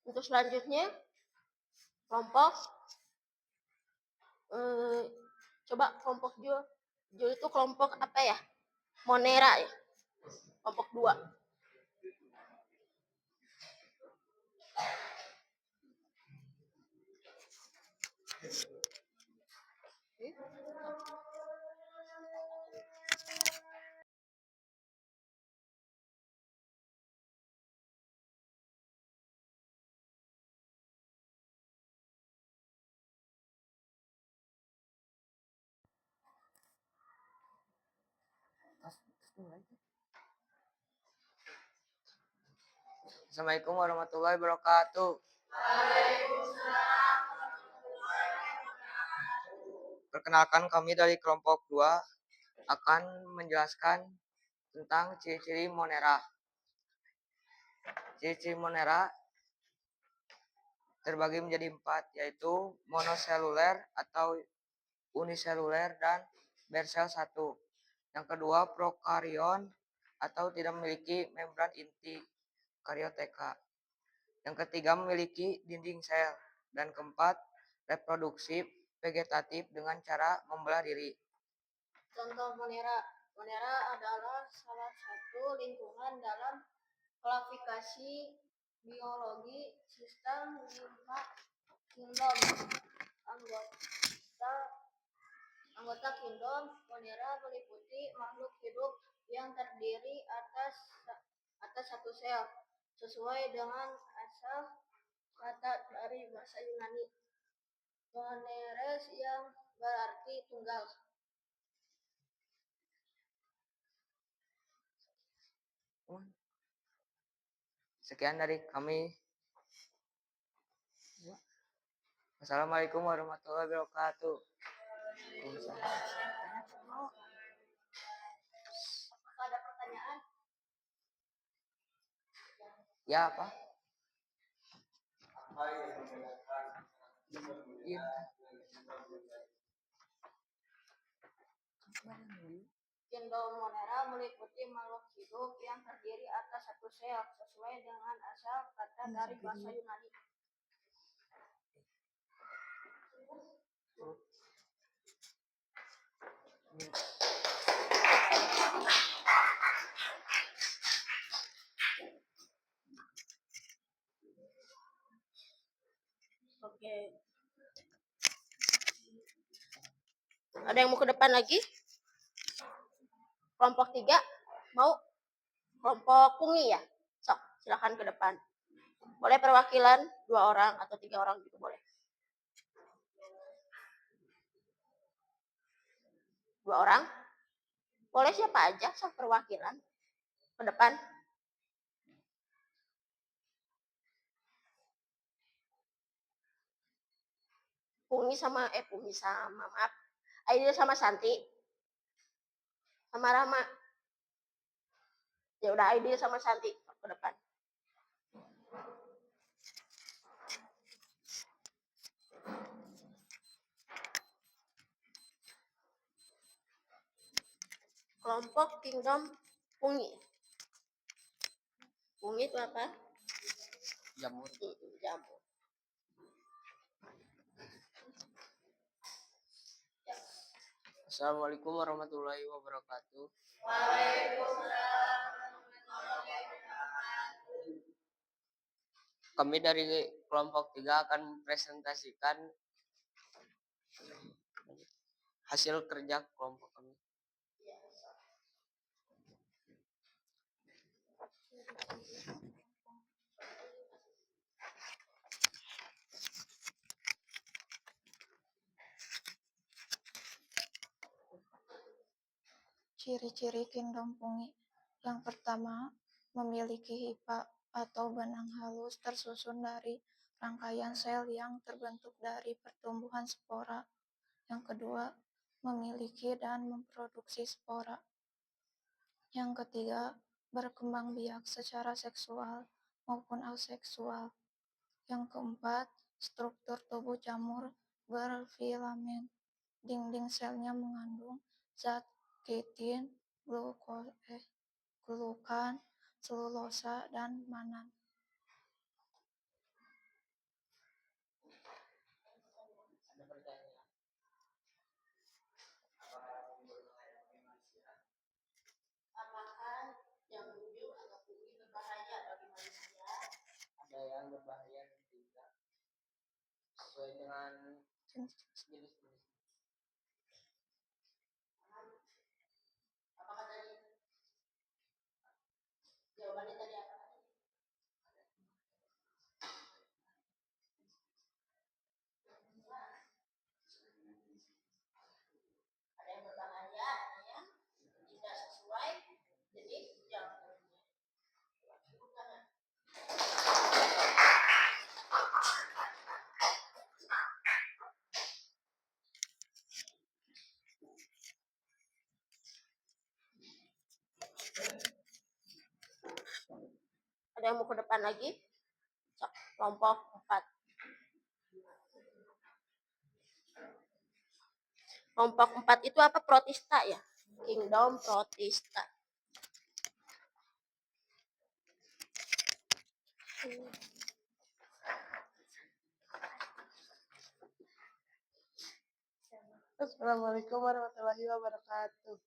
Untuk selanjutnya, kelompok coba kelompok Jul. Jul itu kelompok apa ya? Monera ya. Kelompok 2. Assalamualaikum warahmatullahi wabarakatuh. Perkenalkan, kami dari kelompok 2 akan menjelaskan tentang ciri-ciri Monera. Ciri-ciri Monera terbagi menjadi 4, yaitu monoseluler atau uniseluler dan bersel 1. Yang kedua, prokarion atau tidak memiliki membran inti, karioteka. Yang ketiga, memiliki dinding sel. Dan keempat, reproduksi vegetatif dengan cara membelah diri. Contoh Monera. Monera adalah salah satu lingkungan dalam klasifikasi biologi sistem 5 kingdom. Anggota kingdom Monera meliputi makhluk hidup yang terdiri atas satu sel, sesuai dengan asal kata dari bahasa Yunani. Moneres yang berarti tunggal. Sekian dari kami. Assalamualaikum warahmatullahi wabarakatuh. Apakah ada pertanyaan? Ya, apa? Iya. Kingdom Monera meliputi makhluk hidup yang terdiri atas satu sel, sesuai dengan asal kata dari bahasa Yunani. Oke. Ada yang mau ke depan lagi? Kelompok 3 mau? Kelompok fungi ya? Sok, silakan ke depan. Boleh perwakilan 2 orang atau 3 orang gitu boleh. 2 orang. Boleh siapa aja sang perwakilan ke depan. Punggi sama maaf. Aidil sama Santi. Sama Rama. Ya udah Aidil sama Santi ke depan. Kelompok Kingdom Pungi. Pungi itu apa? Jamur. Jamur. Assalamualaikum warahmatullahi wabarakatuh. Kami dari kelompok 3 akan mempresentasikan hasil kerja kelompok kami. Ciri-ciri Kingdom Pungi. Yang pertama, memiliki hifa atau benang halus tersusun dari rangkaian sel yang terbentuk dari pertumbuhan spora. Yang kedua, memiliki dan memproduksi spora. Yang ketiga, berkembang biak secara seksual maupun aseksual. Yang keempat, struktur tubuh jamur berfilamen. Dinding selnya mengandung zat kitin, glukan, selulosa, dan manan. Apakah yang bujur atau pungi berbahaya bagi manusia? Ada yang berbahaya dan tidak sesuai dengan jenis-jenis. Apakah tadi? Jawabannya tadi apa? Ada yang berbahaya, ada yang tidak sesuai jenis jamurnya. Ada yang mau ke depan lagi? Kelompok 4. Kelompok 4 itu apa? Protista ya? Kingdom Protista. Assalamualaikum warahmatullahi wabarakatuh.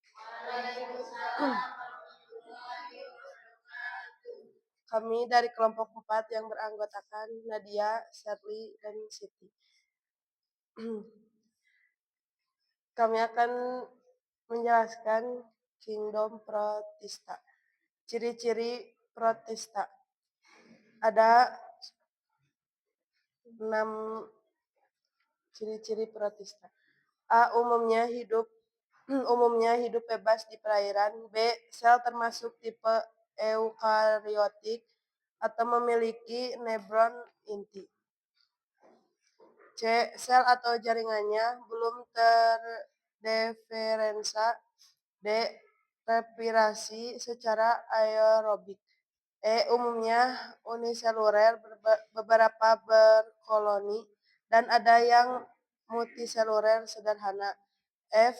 Kami dari kelompok 4 yang beranggotakan Nadia, Sherly, dan Siti. Kami akan menjelaskan Kingdom Protista. Ciri-ciri Protista. Ada 6 ciri-ciri Protista. A. Umumnya hidup bebas di perairan. B. Sel termasuk tipe eukariotik atau memiliki nebron inti. C. Sel atau jaringannya belum terdiferensa. D. Respirasi secara aerobik. E. Umumnya uniseluler, beberapa berkoloni, dan ada yang multiseluler sederhana. F.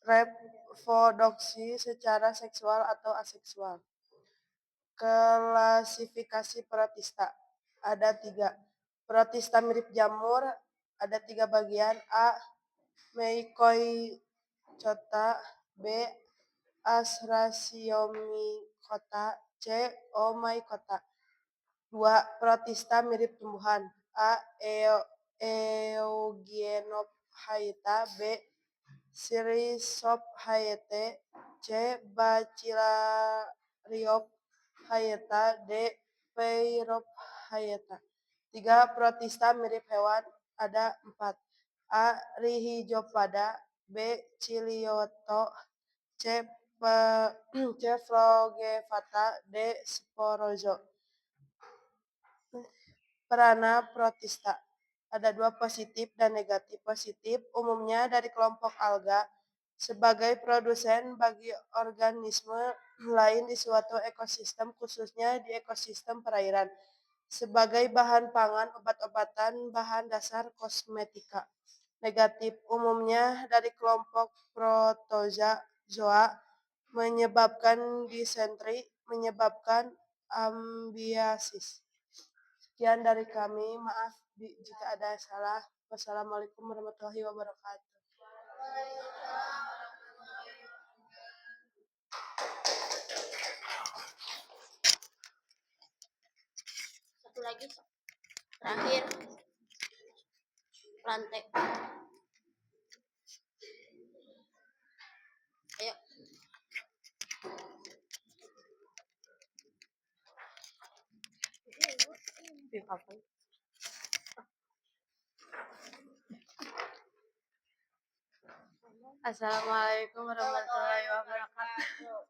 Reproduksi secara seksual atau aseksual. Klasifikasi protista ada 3. Protista mirip jamur ada 3 bagian. A. Mycota. B. Asrasiomycota. C. Omycota. 2. Protista mirip tumbuhan. A. Eugenophaeta. B. Chrysophaete. C. Bacillariophaeta. D. Pyrophaeta. 3. Protista mirip hewan ada 4. A. Rhizopoda. B. Chilioto, C. C. Flogevata, D. Sporozo. Perana protista. Ada 2 positif dan negatif. Positif umumnya dari kelompok alga sebagai produsen bagi organisme lain di suatu ekosistem, khususnya di ekosistem perairan, sebagai bahan pangan, obat-obatan, bahan dasar kosmetika. Negatif umumnya dari kelompok protozoa menyebabkan disentri, menyebabkan ambiasis. Sekian dari kami, maaf jika ada salah. Wassalamualaikum warahmatullahi wabarakatuh. Satu lagi, terakhir, rantai. Ayo. Assalamualaikum warahmatullahi wabarakatuh.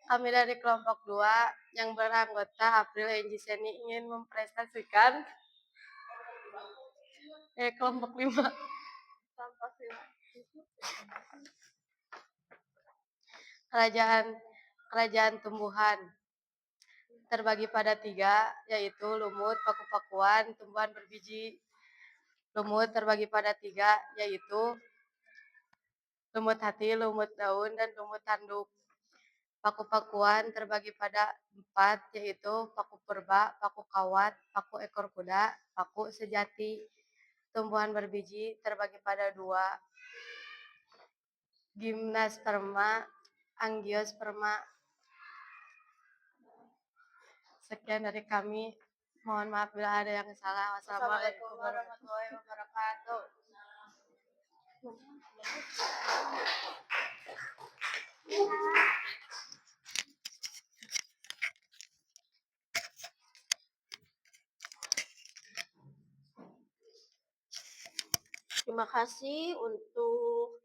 Kami dari kelompok 2 yang beranggota April Enjiseni ingin mempresentasikan kelompok 5. Kerajaan tumbuhan terbagi pada 3, yaitu lumut, paku-pakuan, tumbuhan berbiji. Lumut terbagi pada 3, yaitu lumut hati, lumut daun, dan lumut tanduk. Paku-pakuan terbagi pada 4, yaitu paku purba, paku kawat, paku ekor kuda, paku sejati. Tumbuhan berbiji terbagi pada 2, gimnasperma, angiosperma. Sekian dari kami. Mohon maaf bila ada yang salah. Wassalamualaikum warahmatullahi wabarakatuh. Terima kasih untuk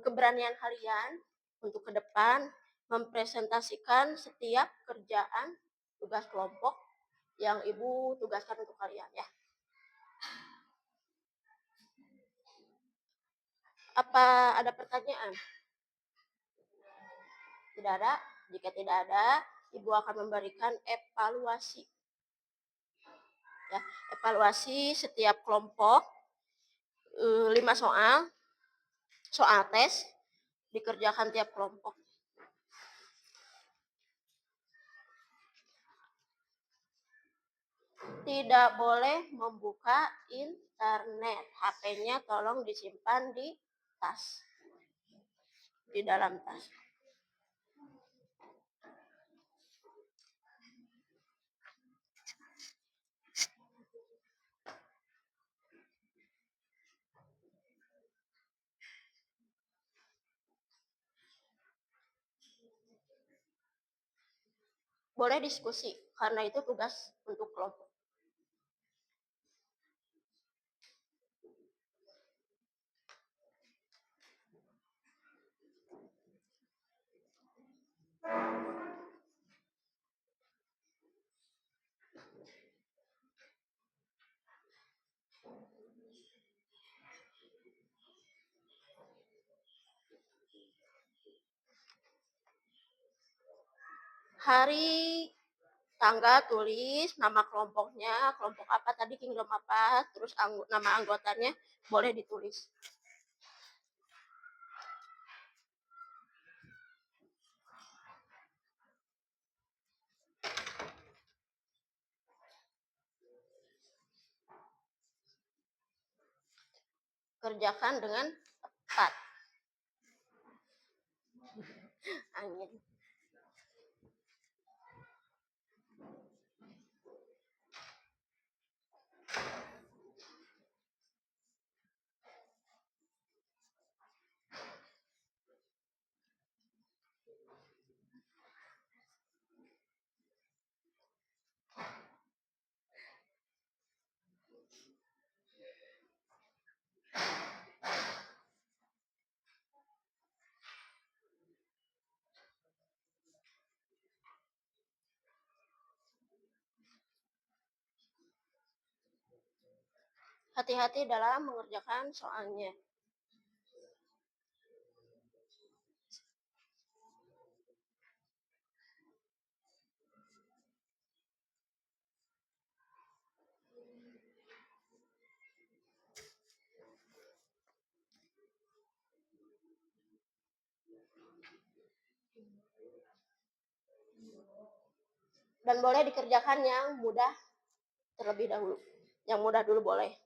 keberanian kalian untuk ke depan mempresentasikan setiap kerjaan tugas kelompok yang Ibu tugaskan untuk kalian ya. Apa ada pertanyaan? Tidak ada? Jika tidak ada, Ibu akan memberikan evaluasi. Ya, evaluasi setiap kelompok 5 soal tes dikerjakan tiap kelompok. Tidak boleh membuka internet. HP-nya tolong disimpan di tas. Di dalam tas. Boleh diskusi, karena itu tugas untuk kelompok. Hari, tanggal tulis, nama kelompoknya, kelompok apa tadi, kingdom apa, terus nama anggotanya boleh ditulis. Kerjakan dengan tepat. Angin. Hati-hati dalam mengerjakan soalnya. Dan boleh dikerjakan yang mudah terlebih dahulu. Yang mudah dulu boleh.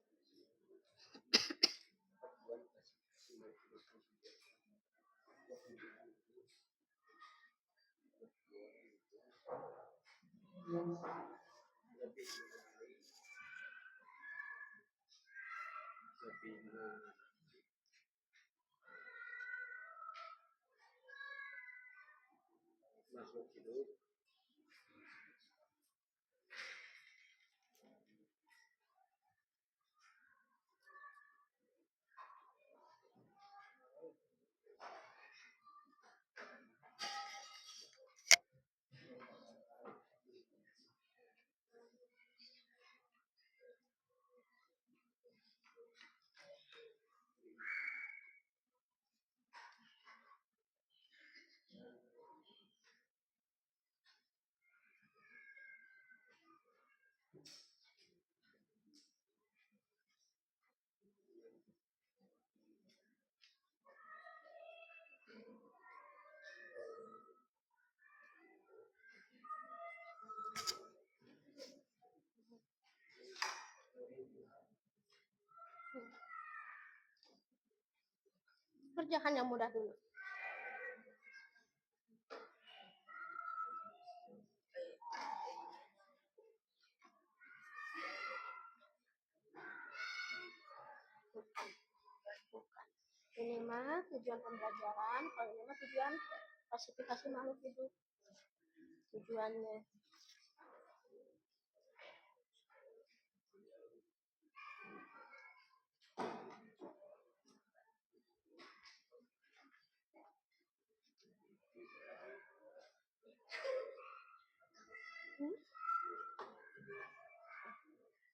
Kerjakan yang mudah dulu. Ini mah tujuan pembelajaran, kalau ini mah tujuan klasifikasi makhluk hidup. Tujuannya.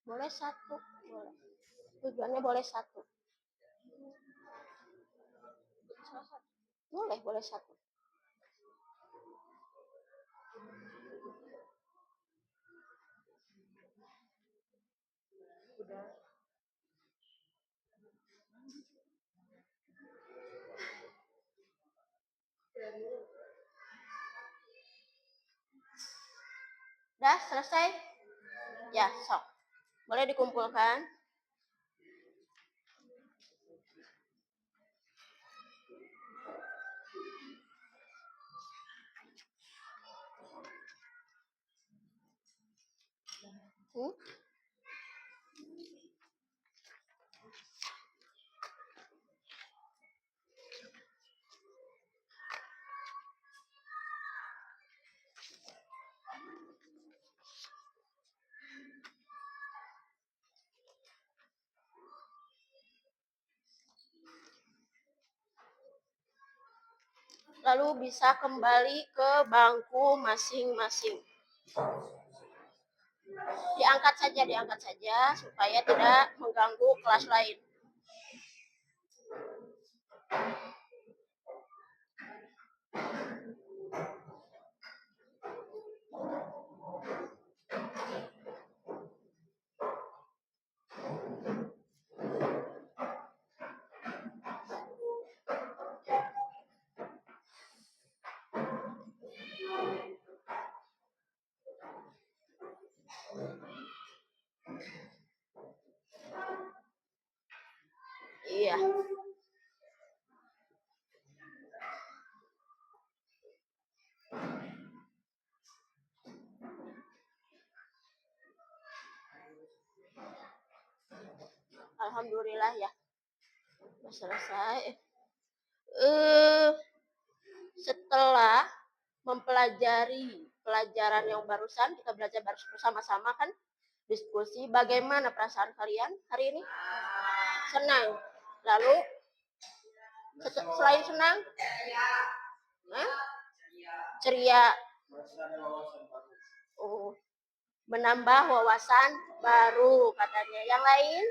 Boleh satu, boleh. Tujuannya boleh satu. Boleh satu. Dah selesai? Ya, sok. Boleh dikumpulkan. Lalu bisa kembali ke bangku masing-masing. Diangkat saja supaya tidak mengganggu kelas lain. Iya. Alhamdulillah ya. Sudah selesai. Setelah mempelajari pelajaran yang barusan, kita belajar bersama-sama kan, diskusi bagaimana perasaan kalian hari ini? Senang. Lalu selain senang, ceria. Menambah wawasan baru katanya. Yang lain?